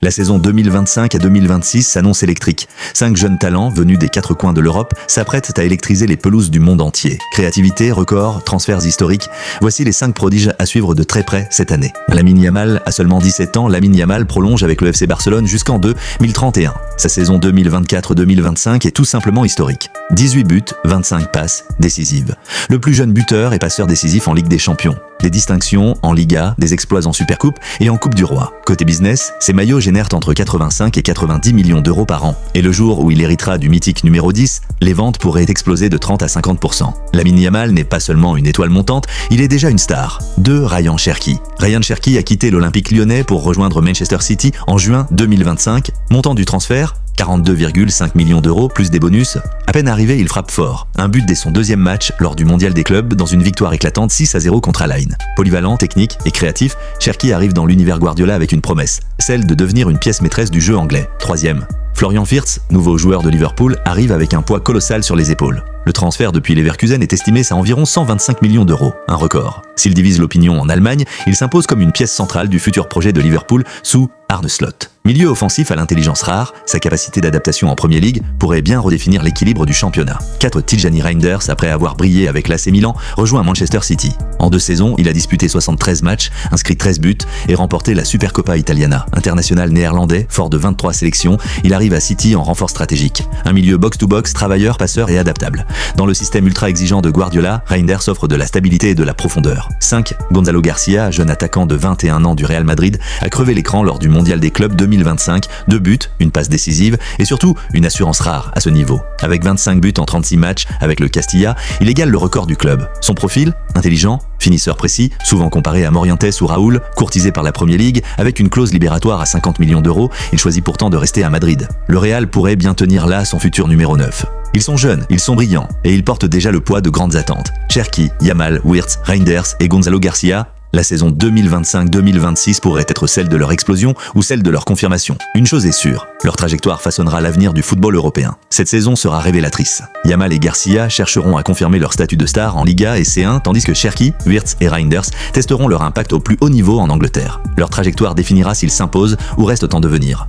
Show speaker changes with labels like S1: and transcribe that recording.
S1: La saison 2025 à 2026 s'annonce électrique. 5 jeunes talents venus des 4 coins de l'Europe s'apprêtent à électriser les pelouses du monde entier. Créativité, records, transferts historiques, voici les 5 prodiges à suivre de très près cette année. Lamine Yamal a seulement 17 ans, Lamine Yamal prolonge avec le FC Barcelone jusqu'en 2031. Sa saison 2024-2025 est tout simplement historique. 18 buts, 25 passes décisives. Le plus jeune buteur et passeur décisif en Ligue des Champions. Des distinctions en Liga, des exploits en Supercoupe et en Coupe du Roi. Côté business, ces maillots génèrent entre 85 et 90 millions d'euros par an. Et le jour où il héritera du mythique numéro 10, les ventes pourraient exploser de 30 à 50%. Lamine Yamal n'est pas seulement une étoile montante, il est déjà une star. Ryan Cherki. Ryan Cherki a quitté l'Olympique lyonnais pour rejoindre Manchester City en juin 2025. Montant du transfert 42,5 millions d'euros plus des bonus. À peine arrivé, il frappe fort. Un but dès son 2e match lors du mondial des clubs dans une victoire éclatante 6-0 contre Al Ain. Polyvalent, technique et créatif, Cherki arrive dans l'univers Guardiola avec une promesse, celle de devenir une pièce maîtresse du jeu anglais. 3e. Florian Wirtz, nouveau joueur de Liverpool, arrive avec un poids colossal sur les épaules. Le transfert depuis Leverkusen est estimé à environ 125 millions d'euros, un record. S'il divise l'opinion en Allemagne, il s'impose comme une pièce centrale du futur projet de Liverpool sous Arne Slot. Milieu offensif à l'intelligence rare, sa capacité d'adaptation en Premier League pourrait bien redéfinir l'équilibre du championnat. 4 Tijani Reinders, après avoir brillé avec l'AC Milan, rejoint Manchester City. En 2 saisons, il a disputé 73 matchs, inscrit 13 buts et remporté la Supercoppa Italiana. International néerlandais, fort de 23 sélections, il arrive à City en renfort stratégique. Un milieu box-to-box, travailleur, passeur et adaptable. Dans le système ultra exigeant de Guardiola, Reinders offre de la stabilité et de la profondeur. 5. Gonzalo Garcia, jeune attaquant de 21 ans du Real Madrid, a crevé l'écran lors du mondial des clubs 2025, 2 buts, une passe décisive et surtout une assurance rare à ce niveau. Avec 25 buts en 36 matchs avec le Castilla, il égale le record du club. Son profil, intelligent, finisseur précis, souvent comparé à Morientes ou Raoul, courtisé par la Premier League, avec une clause libératoire à 50 millions d'euros, il choisit pourtant de rester à Madrid. Le Real pourrait bien tenir là son futur numéro 9. Ils sont jeunes, ils sont brillants et ils portent déjà le poids de grandes attentes. Cherki, Yamal, Wirtz, Reinders et Gonzalo Garcia, la saison 2025-2026 pourrait être celle de leur explosion ou celle de leur confirmation. Une chose est sûre, leur trajectoire façonnera l'avenir du football européen. Cette saison sera révélatrice. Yamal et Garcia chercheront à confirmer leur statut de star en Liga et C1, tandis que Cherki, Wirtz et Reinders testeront leur impact au plus haut niveau en Angleterre. Leur trajectoire définira s'ils s'imposent ou restent en devenir.